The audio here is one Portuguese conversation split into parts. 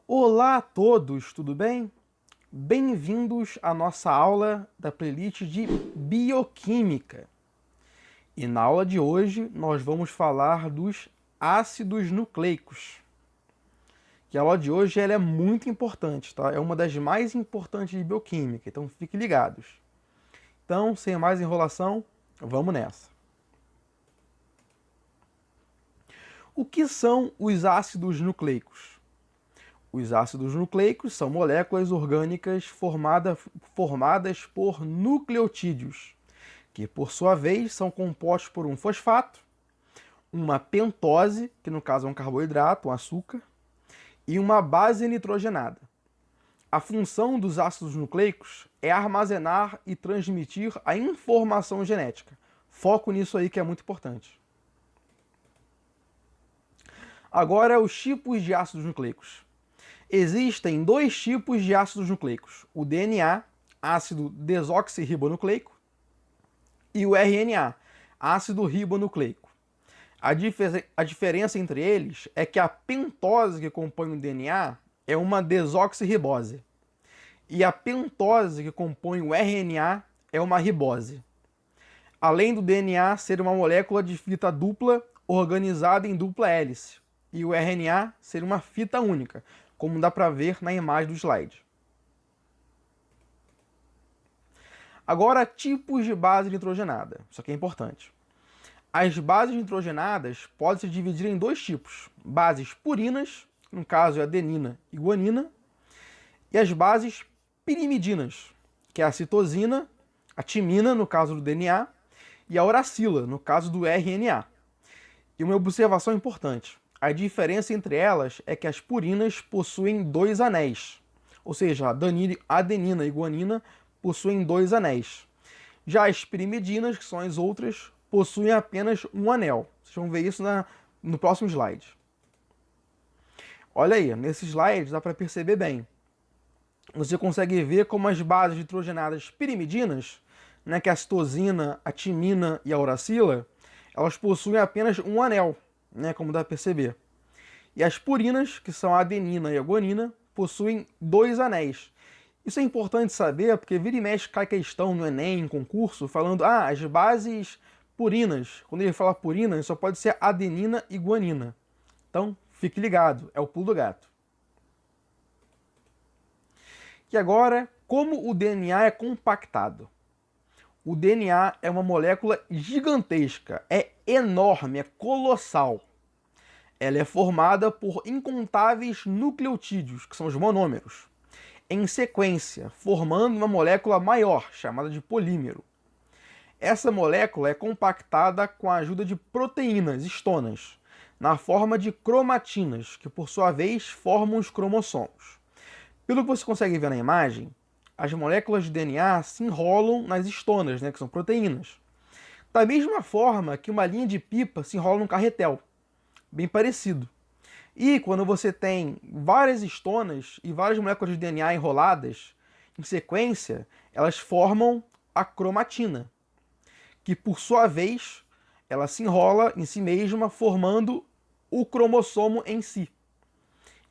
Olá a todos, tudo bem? Bem-vindos à nossa aula da playlist de Bioquímica. E na aula de hoje nós vamos falar dos ácidos nucleicos. E a aula de hoje ela é muito importante, tá? É uma das mais importantes de Bioquímica, então fiquem ligados. Então, sem mais enrolação, vamos nessa. O que são os ácidos nucleicos? Os ácidos nucleicos são moléculas orgânicas formadas por nucleotídeos, que por sua vez são compostos por um fosfato, uma pentose, que no caso é um carboidrato, um açúcar, e uma base nitrogenada. A função dos ácidos nucleicos é armazenar e transmitir a informação genética. Foco nisso aí que é muito importante. Agora, os tipos de ácidos nucleicos. Existem dois tipos de ácidos nucleicos: o DNA, ácido desoxirribonucleico, e o RNA, ácido ribonucleico. A diferença entre eles é que a pentose que compõe o DNA é uma desoxirribose e a pentose que compõe o RNA é uma ribose. Além do DNA ser uma molécula de fita dupla organizada em dupla hélice e o RNA ser uma fita única, como dá para ver na imagem do slide. Agora, tipos de base nitrogenada. Isso aqui é importante. As bases nitrogenadas podem se dividir em dois tipos: bases purinas, no caso é adenina e guanina, e as bases pirimidinas, que é a citosina, a timina, no caso do DNA, e a uracila, no caso do RNA. E uma observação importante: a diferença entre elas é que as purinas possuem dois anéis, ou seja, a adenina e guanina possuem dois anéis. Já as pirimidinas, que são as outras, possuem apenas um anel. Vocês vão ver isso no próximo slide. Olha aí, nesse slide dá para perceber bem. Você consegue ver como as bases nitrogenadas pirimidinas, né, que é a citosina, a timina e a uracila, elas possuem apenas um anel, né, como dá para perceber. E as purinas, que são a adenina e a guanina, possuem dois anéis. Isso é importante saber, porque vira e mexe cai questão no Enem, em concurso, falando, as bases purinas. Quando ele fala purina, só pode ser adenina e guanina. Então, fique ligado, é o pulo do gato. E agora, como o DNA é compactado? O DNA é uma molécula gigantesca, é enorme, é colossal. Ela é formada por incontáveis nucleotídeos, que são os monômeros, em sequência, formando uma molécula maior, chamada de polímero. Essa molécula é compactada com a ajuda de proteínas, estonas, na forma de cromatinas, que por sua vez formam os cromossomos. Pelo que você consegue ver na imagem, as moléculas de DNA se enrolam nas estonas, né, que são proteínas. Da mesma forma que uma linha de pipa se enrola num carretel. Bem parecido. E quando você tem várias estonas e várias moléculas de DNA enroladas em sequência, elas formam a cromatina, que por sua vez ela se enrola em si mesma, formando o cromossomo em si.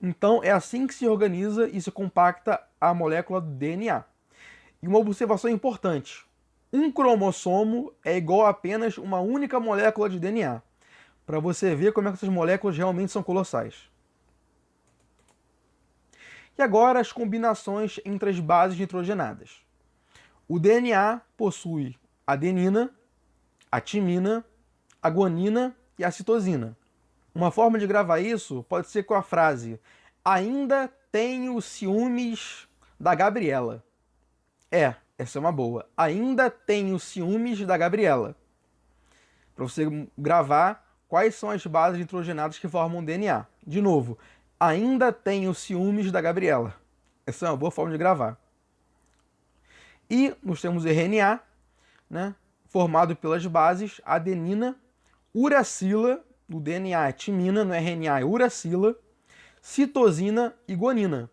Então é assim que se organiza e se compacta a molécula do DNA. E uma observação importante: um cromossomo é igual a apenas uma única molécula de DNA, para você ver como é que essas moléculas realmente são colossais. E agora as combinações entre as bases nitrogenadas. O DNA possui a adenina, a timina, a guanina e a citosina. Uma forma de gravar isso pode ser com a frase: ainda tenho ciúmes da Gabriela. Essa é uma boa. Ainda tenho ciúmes da Gabriela. Para você gravar quais são as bases nitrogenadas que formam o DNA. De novo, ainda tenho ciúmes da Gabriela. Essa é uma boa forma de gravar. E nós temos o RNA, né, formado pelas bases adenina, uracila, no DNA é timina, no RNA é uracila, citosina e guanina.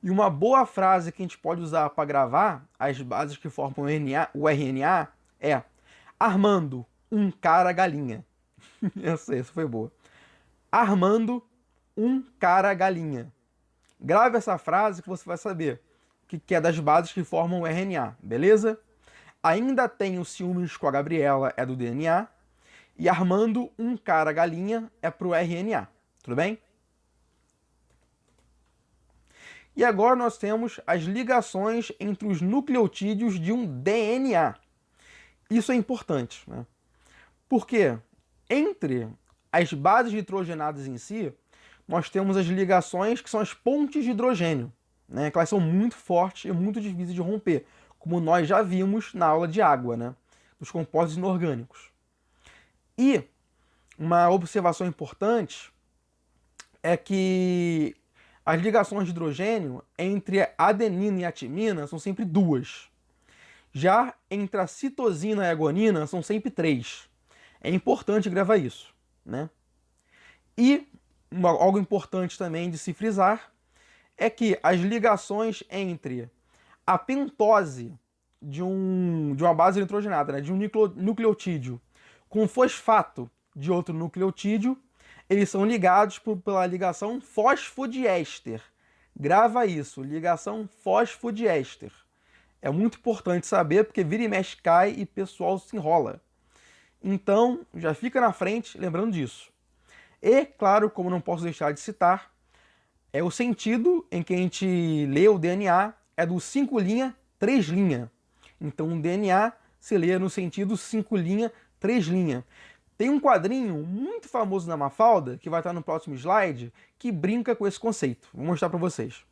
E uma boa frase que a gente pode usar para gravar as bases que formam o RNA é: Armando, um cara galinha. Essa foi boa. Armando, um cara galinha. Grave essa frase que você vai saber que é das bases que formam o RNA, beleza? Ainda tenho ciúmes com a Gabriela, é do DNA. E Armando, um cara galinha, é pro RNA. Tudo bem? E agora nós temos as ligações entre os nucleotídeos de um DNA. Isso é importante, né? Porque entre as bases nitrogenadas em si, nós temos as ligações que são as pontes de hidrogênio, né? Que elas são muito fortes e muito difíceis de romper, como nós já vimos na aula de água, né? Dos compostos inorgânicos. E uma observação importante é que as ligações de hidrogênio entre a adenina e a timina são sempre duas. Já entre a citosina e a guanina são sempre três. É importante gravar isso, né? E algo importante também de se frisar é que as ligações entre a pentose de uma base nitrogenada, né, de um nucleotídeo, com fosfato de outro nucleotídeo, eles são ligados pela ligação fosfodiéster. Grava isso, ligação fosfodiéster. É muito importante saber, porque vira e mexe cai e o pessoal se enrola. Então, já fica na frente lembrando disso. E, claro, como não posso deixar de citar, é o sentido em que a gente lê o DNA é do 5' 3'. Então, o DNA se lê no sentido 5', 3'. Tem um quadrinho muito famoso na Mafalda, que vai estar no próximo slide, que brinca com esse conceito. Vou mostrar para vocês.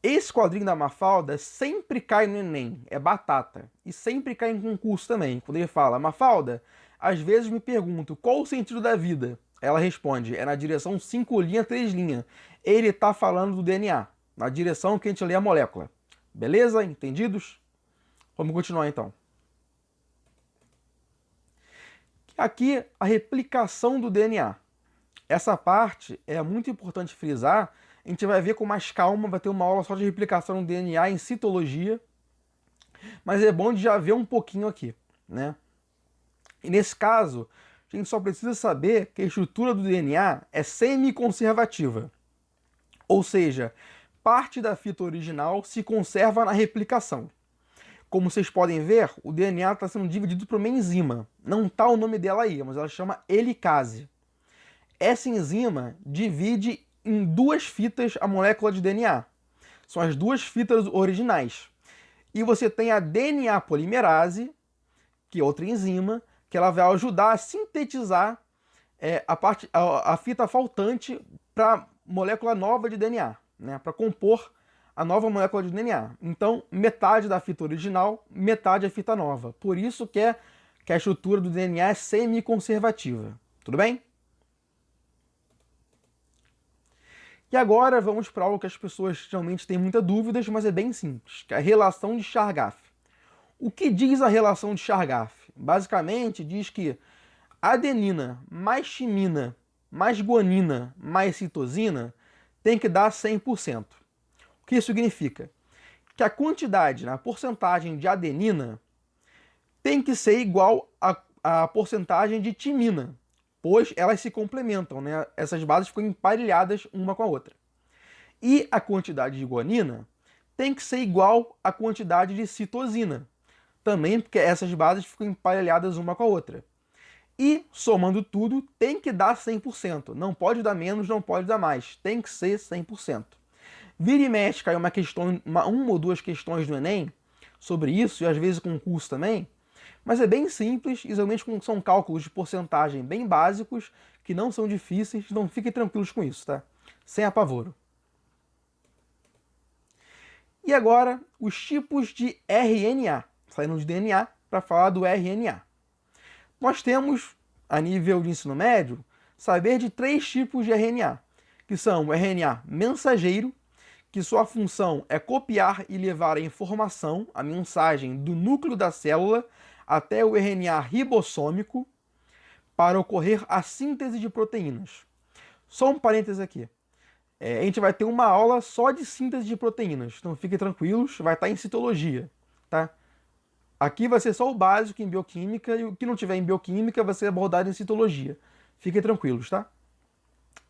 Esse quadrinho da Mafalda sempre cai no Enem, é batata. E sempre cai em concurso também. Quando ele fala, Mafalda, às vezes me pergunto, qual o sentido da vida? Ela responde, é na direção 5', 3'. Ele está falando do DNA, na direção que a gente lê a molécula. Beleza? Entendidos? Vamos continuar então. Aqui, a replicação do DNA. Essa parte é muito importante frisar. A gente vai ver com mais calma, vai ter uma aula só de replicação do DNA em citologia. Mas é bom de já ver um pouquinho aqui, né? E nesse caso, a gente só precisa saber que a estrutura do DNA é semi-conservativa. Ou seja, parte da fita original se conserva na replicação. Como vocês podem ver, o DNA está sendo dividido por uma enzima. Não está o nome dela aí, mas ela chama helicase. Essa enzima divide em duas fitas a molécula de DNA. São as duas fitas originais. E você tem a DNA polimerase, que é outra enzima, que ela vai ajudar a sintetizar a fita faltante para a molécula nova de DNA, né? Para compor a nova molécula de DNA. Então, metade da fita original, metade a fita nova. Por isso que a estrutura do DNA é semi-conservativa. Tudo bem? E agora vamos para algo que as pessoas geralmente têm muitas dúvidas, mas é bem simples, que é a relação de Chargaff. O que diz a relação de Chargaff? Basicamente diz que adenina mais timina mais guanina mais citosina tem que dar 100%. O que isso significa? Que a quantidade, a porcentagem de adenina tem que ser igual à porcentagem de timina, pois elas se complementam, né? Essas bases ficam emparelhadas uma com a outra. E a quantidade de guanina tem que ser igual à quantidade de citosina, também porque essas bases ficam emparelhadas uma com a outra. E, somando tudo, tem que dar 100%. Não pode dar menos, não pode dar mais. Tem que ser 100%. Vira e mexe cai uma ou duas questões do Enem sobre isso, e às vezes concurso também, mas é bem simples, e geralmente são cálculos de porcentagem bem básicos, que não são difíceis, então fiquem tranquilos com isso, tá? Sem apavoro. E agora, os tipos de RNA, saindo de DNA para falar do RNA. Nós temos, a nível de ensino médio, saber de 3 tipos de RNA, que são o RNA mensageiro, que sua função é copiar e levar a informação, a mensagem do núcleo da célula até o RNA ribossômico para ocorrer a síntese de proteínas. Só um parênteses aqui. A gente vai ter uma aula só de síntese de proteínas, então fiquem tranquilos, vai estar em citologia, tá? Aqui vai ser só o básico em bioquímica e o que não tiver em bioquímica vai ser abordado em citologia. Fiquem tranquilos, tá?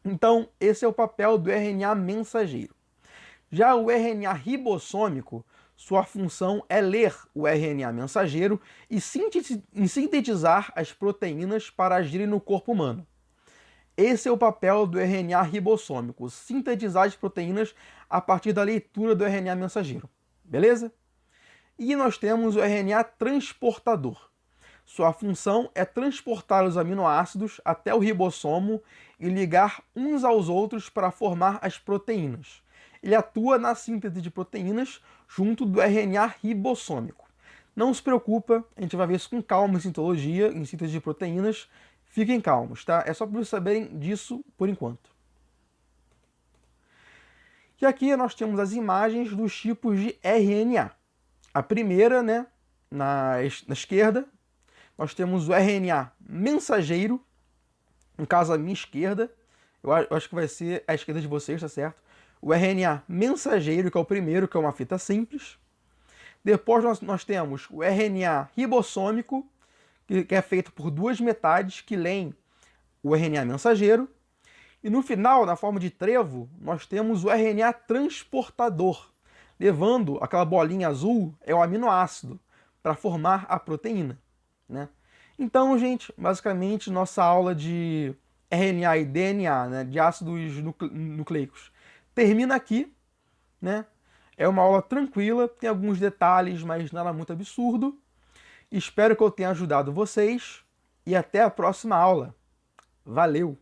Então, esse é o papel do RNA mensageiro. Já o RNA ribossômico, sua função é ler o RNA mensageiro e sintetizar as proteínas para agirem no corpo humano. Esse é o papel do RNA ribossômico, sintetizar as proteínas a partir da leitura do RNA mensageiro. Beleza? E nós temos o RNA transportador. Sua função é transportar os aminoácidos até o ribossomo e ligar uns aos outros para formar as proteínas. Ele atua na síntese de proteínas junto do RNA ribossômico. Não se preocupa, a gente vai ver isso com calma em citologia, em síntese de proteínas. Fiquem calmos, tá? É só para vocês saberem disso por enquanto. E aqui nós temos as imagens dos tipos de RNA. A primeira, né, na esquerda, nós temos o RNA mensageiro, no caso a minha esquerda, eu acho que vai ser a esquerda de vocês, tá certo? O RNA mensageiro, que é o primeiro, que é uma fita simples. Depois nós temos o RNA ribossômico, que é feito por duas metades que leem o RNA mensageiro. E no final, na forma de trevo, nós temos o RNA transportador, levando aquela bolinha azul, é o aminoácido, para formar a proteína, né? Então, gente, basicamente, nossa aula de RNA e DNA, né, de ácidos nucleicos, termina aqui, né? É uma aula tranquila, tem alguns detalhes, mas nada muito absurdo. Espero que eu tenha ajudado vocês e até a próxima aula. Valeu!